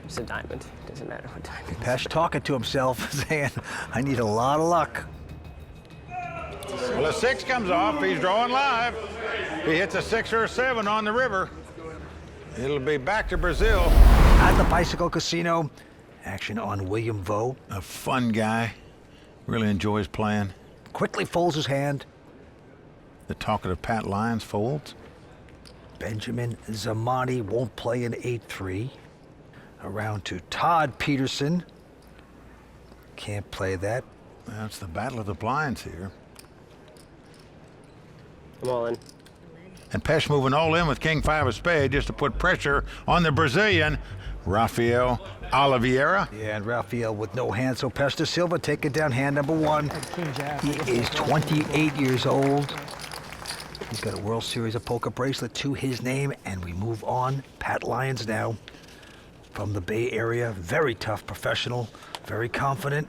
It's a diamond. Doesn't matter what diamond. Pesh talking to himself, saying, I need a lot of luck. Well, a 6 comes off. He's drawing live. He hits a 6 or a 7 on the river. It'll be back to Brazil. At the Bicycle Casino, action on William Vo. A fun guy. Really enjoys playing. Quickly folds his hand. The talkative Pat Lyons folds. Benjamin ZAMANI won't play an 8-3. Around to TODD Peterson. Can't play that. That's the battle of the blinds here. I'm all in. And Pesh moving all in with King 5 of spade just to put pressure on the Brazilian, Rafael Oliveira. Yeah, and Rafael with no hand, so Pesh de Silva taking down hand number 1. He is 28 years old. He's got a World Series of Poker bracelet to his name, and we move on. Pat Lyons now from the Bay Area. Very tough professional, very confident.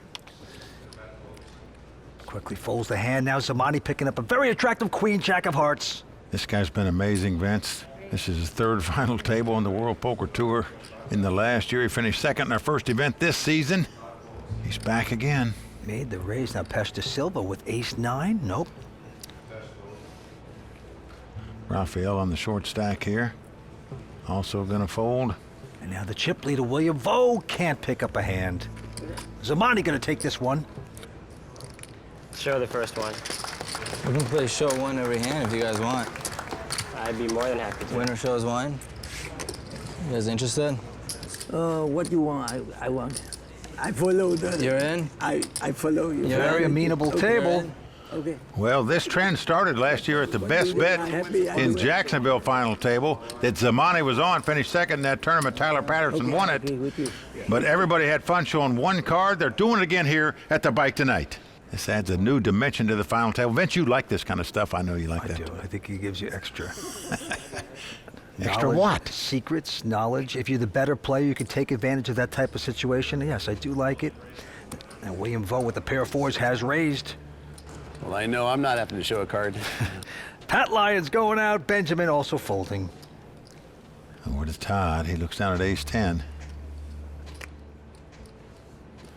Quickly folds the hand. Now ZAMANI picking up a very attractive Queen Jack of Hearts. This guy's been amazing, Vince. This is his 3rd final table on the World Poker Tour. In the last year, he finished 2nd in our first event this season. He's back again. Made the raise. Now Pesh de Silva with ace-9. Nope. Rafael on the short stack here. Also gonna fold. And now the chip leader, William Vo, can't pick up a hand. ZAMANI gonna take this one. Show the first one. We can play show 1 every hand if you guys want. I'd be more than happy to. Winner shows 1. You guys interested? What you want? I want. I follow the. You're in? I follow you. You're Very amenable table. Okay. Well, this trend started last year at the best bet in Jacksonville final table that ZAMANI was on, finished 2nd in that tournament. Tyler Patterson won it. With you. But everybody had fun showing 1 card. They're doing it again here at the bike tonight. This adds a new dimension to the final table. Vince, you like this kind of stuff. I know you like I that. do. I think he gives you extra. Extra knowledge, what? Secrets, knowledge. If you're the better player, you can take advantage of that type of situation. Yes, I do like it. And William Vo with a pair of 4s has raised. Well, I know I'm not having to show a card. Pat Lyons going out. Benjamin also folding. Over to Todd. He looks down at ace-10.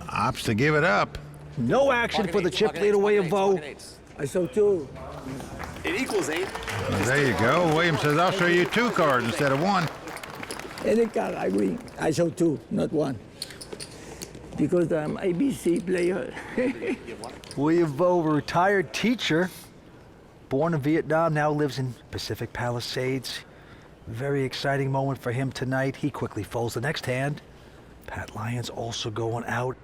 Opts to give it up. No action for the chip leader, William Vo. I saw 2. It equals 8. Well, there you go. William says, I'll show you 2 cards instead of 1. Any card I win. I saw 2, not 1. Because I'm ABC player. William Vo, a retired teacher. Born in Vietnam, now lives in Pacific Palisades. Very exciting moment for him tonight. He quickly folds the next hand. Pat Lyons also going out.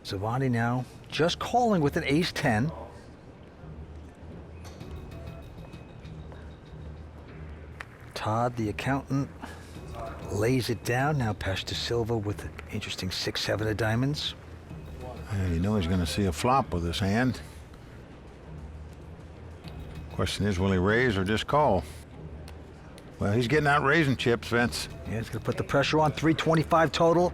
ZAMANI now just calling with an ace-10. Todd, the accountant, lays it down. Now Pesh de Silva with an interesting 6-7 of diamonds. And you know he's going to see a flop with his hand. Question is, will he raise or just call? Well, he's getting out raising chips, Vince. Yeah, he's going to put the pressure on. 325 total.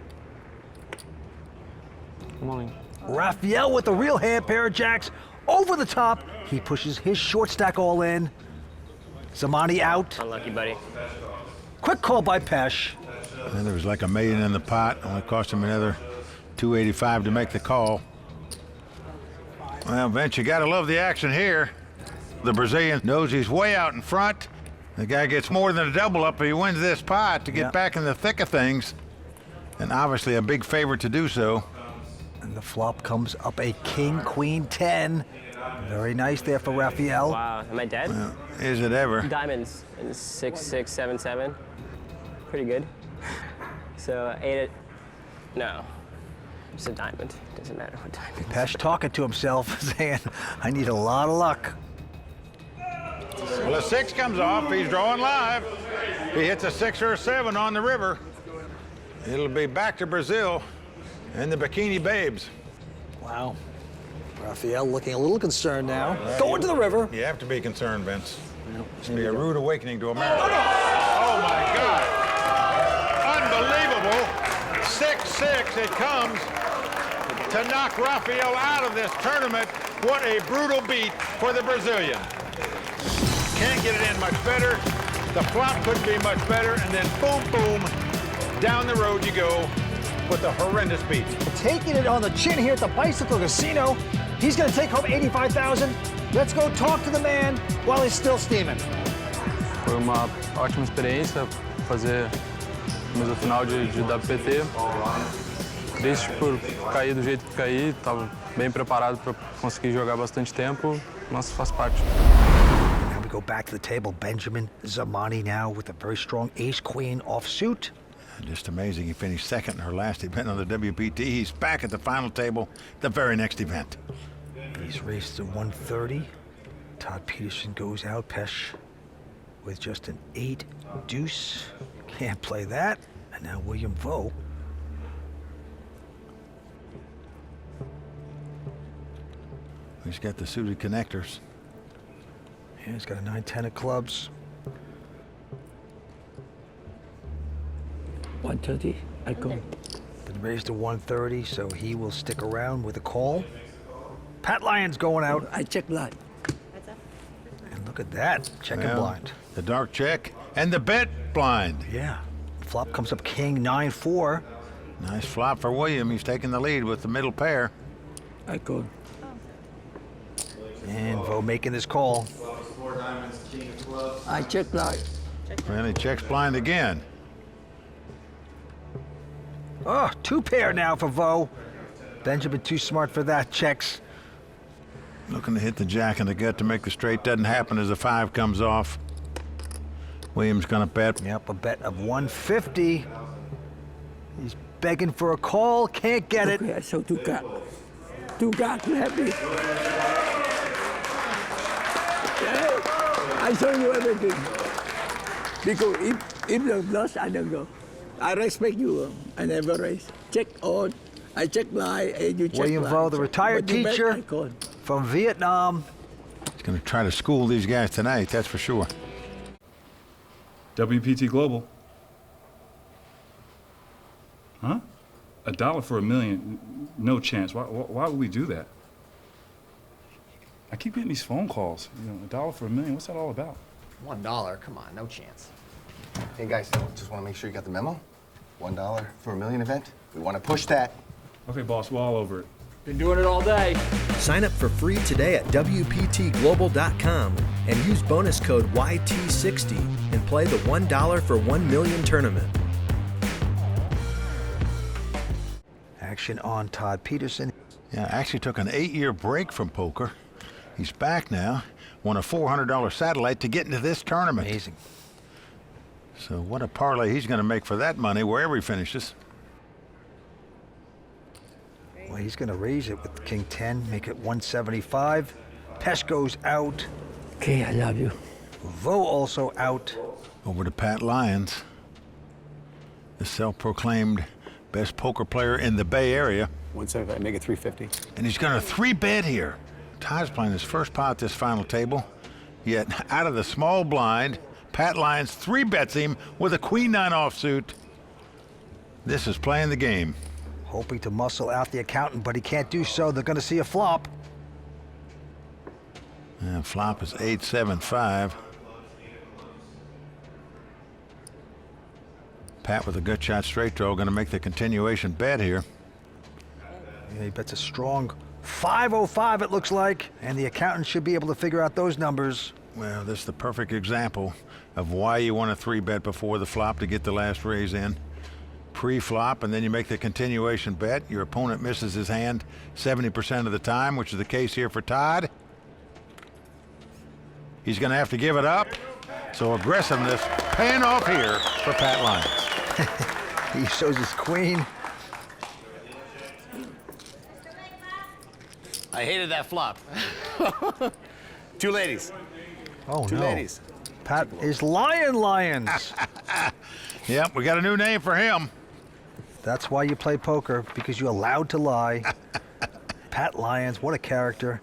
Come on. Rafael with a real hand, pair of jacks over the top. He pushes his short stack all in. ZAMANI out. Unlucky, buddy. Quick call by Pesh. And there was like $1 million in the pot. Only cost him another $285 to make the call. Well, Vince, you got to love the action here. The Brazilian knows he's way out in front. The guy gets more than a double up if he wins this pot to get back in the thick of things. And obviously a big favorite to do so. And the flop comes up a king, queen, 10. Very nice there for Rafael. Wow, am I dead? Well, is it ever? Diamonds in 6, 6, 7, 7. Pretty good. So 8. No, it's a diamond. Doesn't matter what diamond. Pesh talking to himself, saying, I need a lot of luck. Well, a 6 comes off. He's drawing live. He hits a 6 or a 7 on the river. It'll be back to Brazil and the Bikini Babes. Wow. Rafael looking a little concerned now. Going to the river. You have to be concerned, Vince. It's be a rude awakening to America. Oh, my God. Unbelievable. 6-6 it comes to knock Rafael out of this tournament. What a brutal beat for the Brazilian. Can't get it in much better. The flop couldn't be much better. And then boom, boom, down the road you go with a horrendous beat. Taking it on the chin here at the Bicycle Casino. He's gonna take home 85,000. Let's go talk to the man while he's still steaming. Foi uma ótima experiência fazer mesa final de WPT. Triste por cair do jeito que caí, estava bem preparado para conseguir jogar bastante tempo, mas faz parte. Now we go back to the table. Benjamin ZAMANI now with a very strong ace-queen offsuit. Just amazing, he finished second in her last event on the WPT. He's back at the final table, the very next event. He's raced to 130. Todd Peterson goes out. Pesh with just an 8 deuce. Can't play that. And now William Vo. He's got the suited connectors. Yeah, he's got a 9-10 of clubs. 130, I go. Been raised to 130, so he will stick around with a call. Pat Lyons going out. I check blind. And look at that, checking Well, blind. The dark check and the bet blind. Yeah. Flop comes up king 9-4. Nice flop for William. He's taking the lead with the middle pair. I go. And Vo making this call. I check blind. Well, he checks blind again. Oh, 2 pair now for Vo. Benjamin too smart for that. Checks. Looking to hit the jack in the gut to make the straight. Doesn't happen as the 5 comes off. Williams gonna bet. Yep, a bet of 150. He's begging for a call. Can't get it. Okay, I saw 2 cards. 2 cards happy. Yeah, I show you everything. Because if you lost, I don't go. I respect you. I never raise. Check on. I check blind and you check William blind. Vo, the retired But you bet, teacher I call. from Vietnam. He's gonna try to school these guys tonight, that's for sure. WPT Global. Huh? $1 for $1 million? No chance. Why would we do that? I keep getting these phone calls. You know, $1 for $1 million. What's that all about? $1? Come on, no chance. Hey guys, just want to make sure you got the memo. $1 for $1 million event. We want to push that. Okay, boss, we're all over it. Been doing it all day. Sign up for free today at WPTglobal.com and use bonus code YT60 and play the $1 for $1 million tournament. Action on Todd Peterson. Yeah, actually took an 8-year break from poker. He's back now. Won a $400 satellite to get into this tournament. Amazing. So what a parlay he's gonna make for that money wherever he finishes. Well, he's going to raise it with King 10, make it 175. Pesh goes out. Okay, I love you. Vo also out. Over to Pat Lyons, the self-proclaimed best poker player in the Bay Area. 175, make it 350. And he's gonna 3-bet here. Todd's playing his first pot at this final table. Yet out of the small blind, Pat Lyons 3-bets him with a queen-9 offsuit. This is playing the game. Hoping to muscle out the accountant, but he can't do so. They're going to see a flop. And flop is 8-7-5. Pat with a good shot straight draw, going to make the continuation bet here. Yeah, he bets a strong 505, it looks like. And the accountant should be able to figure out those numbers. Well, this is the perfect example of why you want to 3-bet before the flop to get the last raise in. Pre-flop, and then you make the continuation bet. Your opponent misses his hand 70% of the time, which is the case here for Todd. He's going to have to give it up. So aggressiveness paying off here for Pat Lyons. He shows his queen. I hated that flop. 2 ladies. Oh, 2 no. ladies. Pat is Lyons. Yep, we got a new name for him. That's why you play poker, because you're allowed to lie. Pat Lyons, what a character.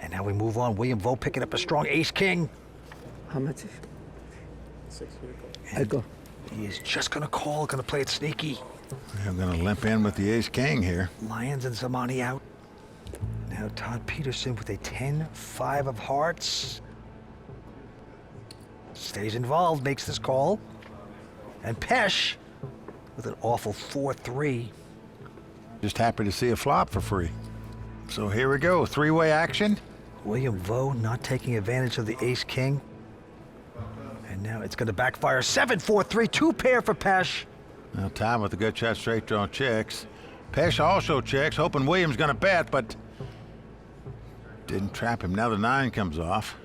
And now we move on. William Vo picking up a strong ace-king. How much? I go. He is just going to call, going to play it sneaky. I'm going to limp in with the ace-king here. Lyons and ZAMANI out. Now Todd Peterson with a 10-5 of hearts. Stays involved, makes this call. And Pesh with an awful 4-3. Just happy to see a flop for free. So here we go, three-way action. William Vo not taking advantage of the ace-king. And now it's going to backfire. 7-4-3, two pair for Pesh. Now Todd with the good shot straight draw checks. Pesh also checks, hoping William's going to bet, but didn't trap him. Now the 9 comes off.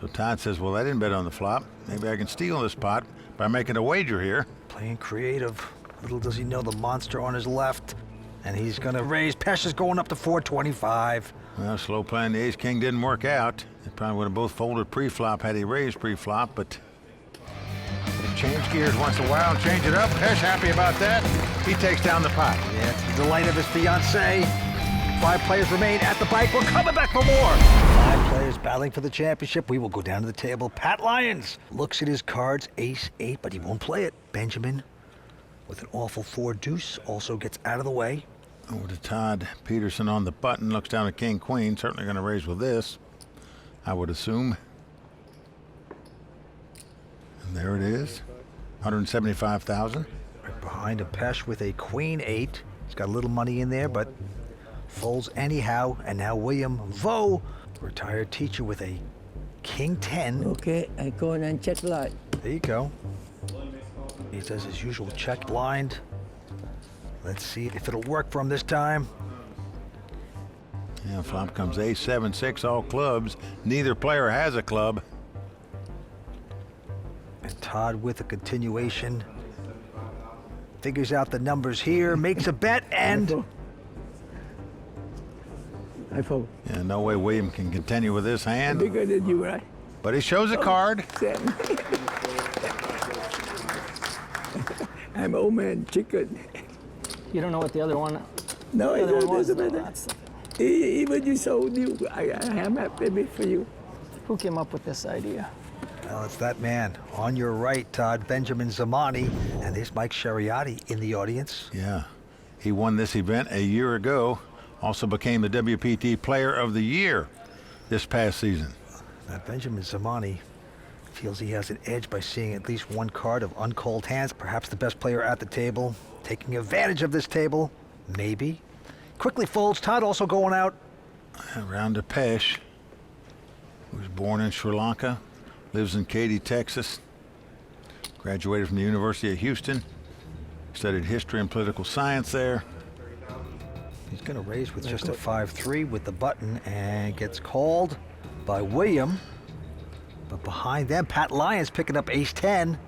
So Todd says, well, I didn't bet on the flop. Maybe I can steal this pot by making a wager here. Playing creative. Little does he know the monster on his left. And he's going to raise. Pesh is going up to 425. Well, slow playing the ace-king didn't work out. They probably would have both folded pre-flop had he raised pre-flop, but they change gears once in a while and change it up. Pesh happy about that. He takes down the pot. Yeah, to the delight of his fiancée. 5 players remain at the bike. We're coming back for more. 5 players battling for the championship. We will go down to the table. Pat Lyons looks at his cards, ace-8, but he won't play it. Benjamin with an awful 4-deuce also gets out of the way. Over to Todd. Peterson on the button, looks down at king-queen. Certainly going to raise with this, I would assume. And there it is, 175,000. Right behind him, Pesh with a queen-8. He's got a little money in there, but folds anyhow. And now William Vo, retired teacher, with a king-10. Okay, I go and check light. There you go. He does his usual check blind. Let's see if it'll work for him this time. Yeah, flop comes ace, 7, 6, all clubs. Neither player has a club. And Todd with a continuation. Figures out the numbers here, makes a bet, and... I fold. Yeah, no way William can continue with this hand. Bigger than you, right? But he shows a card. Same. I'm old man chicken. You don't know what the other one. No, the other one was. doesn't matter. That's- Even you sold you, I am happy for you. Who came up with this idea? Well, it's that man. On your right, Todd, Benjamin ZAMANI. And there's Mike Sherriati in the audience. Yeah, he won this event a year ago. Also became the WPT Player of the Year this past season. Now, Benjamin ZAMANI feels he has an edge by seeing at least one card of uncalled hands. Perhaps the best player at the table. Taking advantage of this table. Maybe. Quickly folds. Todd also going out. Round to Pesh, who was born in Sri Lanka, lives in Katy, Texas. Graduated from the University of Houston. Studied history and political science there. He's going to raise with just a 5-3 with the button and gets called by William. But behind them, Pat Lyons picking up ace-10.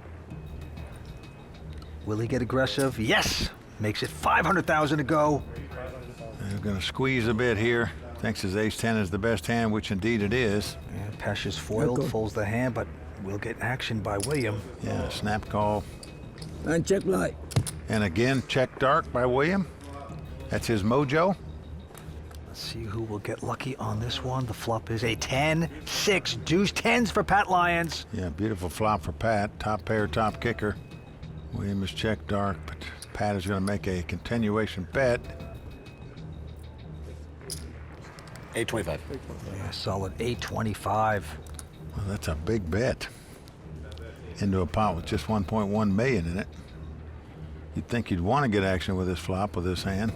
Will he get aggressive? Yes! Makes it 500,000 to go. They're going to squeeze a bit here. Thinks his ace-10 is the best hand, which indeed it is. And Pesh is foiled, folds the hand, but will get action by William. Yeah, snap call. And check light. And again, check dark by William. That's his mojo. Let's see who will get lucky on this one. The flop is a 10, 6, deuce, 10s for Pat Lyons. Yeah, beautiful flop for Pat. Top pair, top kicker. William is check dark, but Pat is going to make a continuation bet. 825. Yeah, solid 825. Well, that's a big bet into a pot with just 1.1 million in it. You'd think you'd want to get action with this flop with this hand.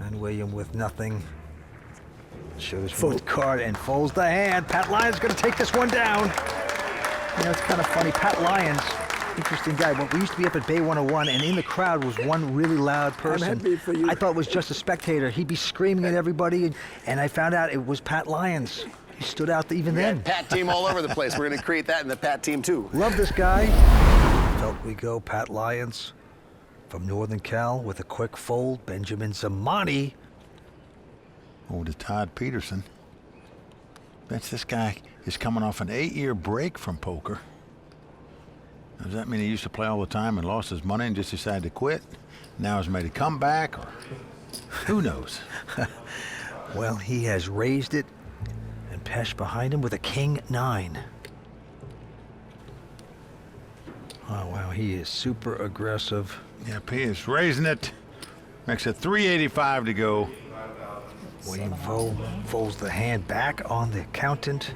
And William with nothing. Shows fourth card and folds the hand. Pat Lyons going to take this one down. You know, it's kind of funny. Pat Lyons, interesting guy. When we used to be up at Bay 101, and in the crowd was one really loud person. I'm happy for you. I thought it was just a spectator. He'd be screaming at everybody, and I found out it was Pat Lyons. He stood out even then. Pat team all over the place. We're going to create that in the Pat team, too. Love this guy. Felt we go. Pat Lyons from Northern Cal with a quick fold. Benjamin ZAMANI. Over to Todd Peterson. Bets this guy is coming off an 8-year break from poker. Does that mean he used to play all the time and lost his money and just decided to quit? Now has made a comeback? Or who knows? Well, he has raised it, and Pesh behind him with a king-9. Oh, wow, he is super aggressive. Yep, he is raising it. Makes it 385 to go. William Vo folds the hand back on the accountant.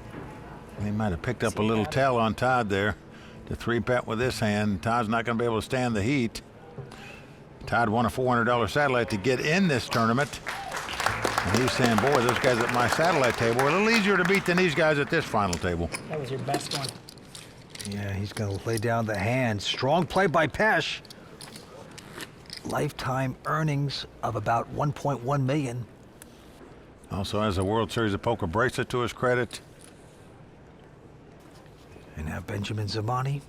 He might have picked up a little tell on Todd there. to 3-bet with this hand. Todd's not going to be able to stand the heat. Todd won a $400 satellite to get in this tournament. And he's saying, boy, those guys at my satellite table are a little easier to beat than these guys at this final table. That was your best one. Yeah, he's going to lay down the hand. Strong play by Pesh. Lifetime earnings of about $1.1 million. Also has a World Series of Poker bracelet to his credit. And now Benjamin ZAMANI,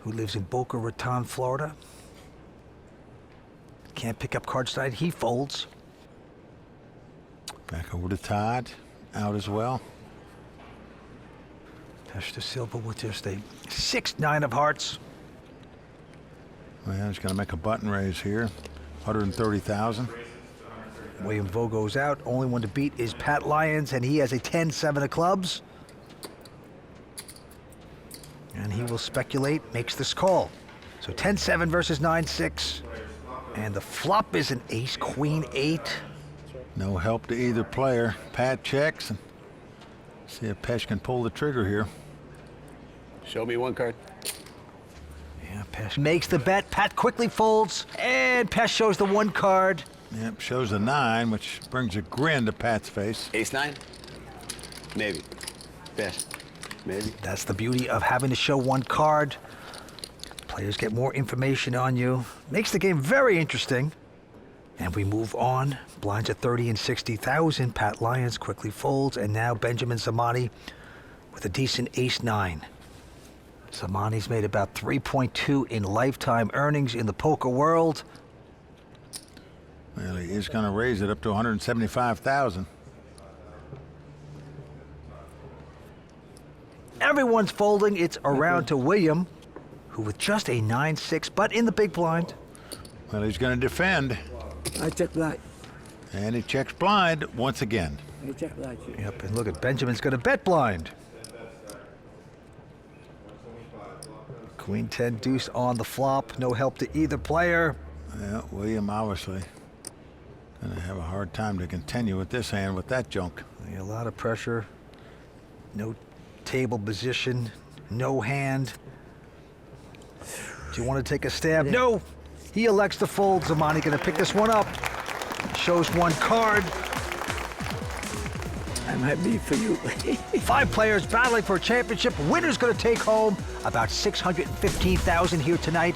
who lives in Boca Raton, Florida. Can't pick up cards tonight. He folds. Back over to Todd, out as well. Pesh to Silva with just a 6-9 of hearts. Well, he's going to make a button raise here. 130,000. William Vo goes out. Only one to beat is Pat Lyons, and he has a 10-7 of clubs. And he will speculate, makes this call. So 10-7 versus 9-6. And the flop is an ace, queen, 8. No help to either player. Pat checks and see if Pesh can pull the trigger here. Show me one card. Yeah, Pesh makes the bet. Pat quickly folds, and Pesh shows the 1 card. Yep, shows a 9, which brings a grin to Pat's face. Ace-9? Maybe. Best. Maybe. That's the beauty of having to show 1 card. Players get more information on you. Makes the game very interesting. And we move on. Blinds at 30 and 60,000. Pat Lyons quickly folds, and now Benjamin ZAMANI with a decent ace-9. ZAMANI's made about 3.2 in lifetime earnings in the poker world. Well, he is going to raise it up to 175,000. Everyone's folding. It's around to William, who with just a 9-6, but in the big blind. Well, he's going to defend. I check blind. And he checks blind once again. I check blind. Yep, and look at Benjamin's going to bet blind. Queen 10 deuce on the flop. No help to either player. Yeah, William obviously going to have a hard time to continue with this hand with that junk. A lot of pressure. No table position. No hand. Do you want to take a stab? No. He elects to fold. ZAMANI going to pick this one up. Shows 1 card. I'm happy for you. 5 players battling for a championship. Winner's going to take home about $615,000 here tonight.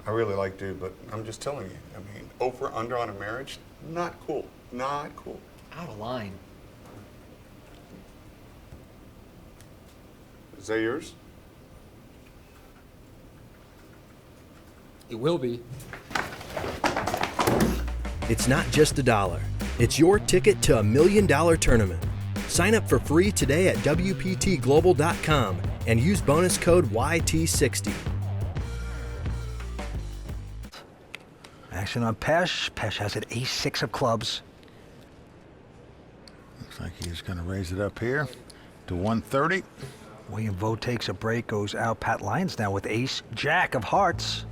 I really like dude, but I'm just telling you. I mean, over, under on a marriage, not cool. Not cool. Out of line. Is that yours? It will be. It's not just $1. It's your ticket to $1 million tournament. Sign up for free today at WPTglobal.com and use bonus code YT60. Action on Pesh. Pesh has an ace-6 of clubs. Looks like he's going to raise it up here to 130. William Vo takes a break, goes out. Pat Lyons now with ace-jack of hearts.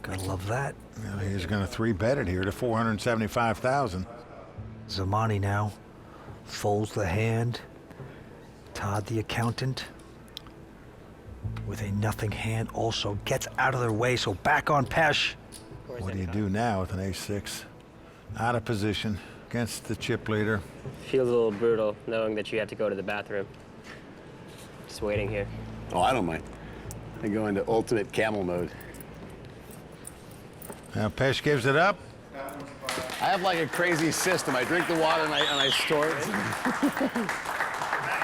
Gotta love that. Well, he's going to 3-bet it here to 475,000. ZAMANI now folds the hand. Todd, the accountant, with a nothing hand, also gets out of their way. So back on Pesh. What do you do now with an ace-6? Out of position against the chip leader. Feels a little brutal knowing that you have to go to the bathroom. Just waiting here. Oh, I don't mind. I go into ultimate camel mode. Now Pesh gives it up. I have like a crazy system. I drink the water and I store it.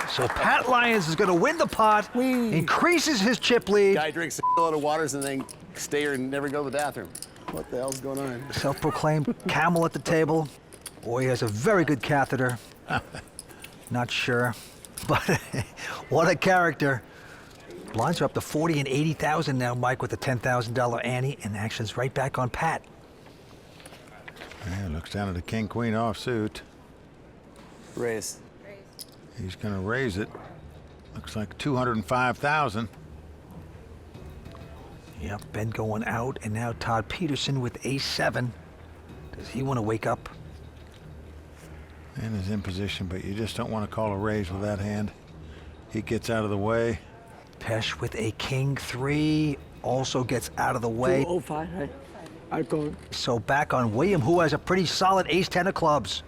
So Pat Lyons is going to win the pot, increases his chip lead. Guy drinks a lot of waters and then stay here and never go to the bathroom. What the hell's going on? Self-proclaimed camel at the table. Boy, he has a very good catheter. Not sure, but what a character. Blinds are up to 40 and 80,000 now, Mike, with a $10,000 ante, and action's right back on Pat. Yeah, looks down at the king-queen offsuit. Raise. He's going to raise it. Looks like 205,000. Yep, Ben going out, and now Todd Peterson with ace-7. Does he want to wake up? And is in position, but you just don't want to call a raise with that hand. He gets out of the way. Pesh with a king 3 also gets out of the way. 205, right? I call. So back on William, who has a pretty solid ace-10 of clubs.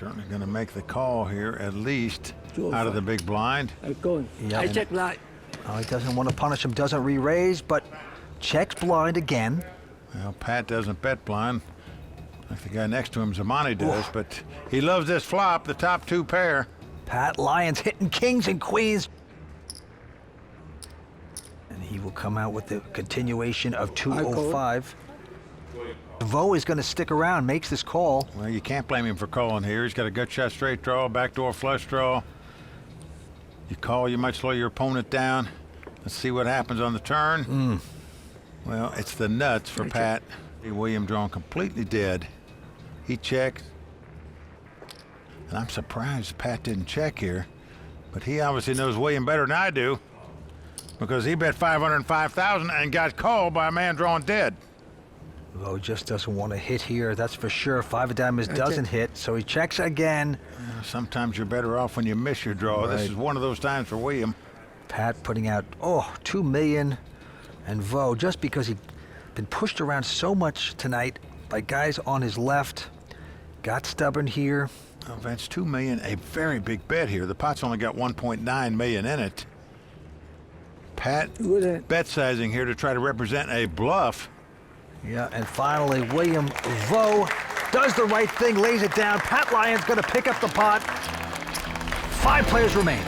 Certainly going to make the call here, at least 205. out of the big blind. I call. Yeah, I and- check line. Oh, he doesn't want to punish him, doesn't re-raise, but checks blind again. Well, Pat doesn't bet blind, like the guy next to him, ZAMANI, does, but he loves this flop, the top 2 pair. Pat Lyons hitting kings and queens. And he will come out with the continuation of 205. Vo is going to stick around, makes this call. Well, you can't blame him for calling here. He's got a gut shot straight draw, backdoor flush draw. You call, you might slow your opponent down. Let's see what happens on the turn. Well, it's the nuts for Pat. William drawn completely dead. He checks. And I'm surprised Pat didn't check here. But he obviously knows William better than I do, because he bet 505,000 and got called by a man drawn dead. Vo just doesn't want to hit here, that's for sure. 5 of diamonds doesn't hit, so he checks again. Sometimes you're better off when you miss your draw. This is one of those times for William. Pat putting out, 2 million. And Vo, just because he'd been pushed around so much tonight by guys on his left, got stubborn here. Well, that's 2 million, a very big bet here. The pot's only got 1.9 million in it. Pat bet sizing here to try to represent a bluff. Yeah, and finally, William Vo does the right thing, lays it down. Pat Lyons going to pick up the pot. 5 players remain.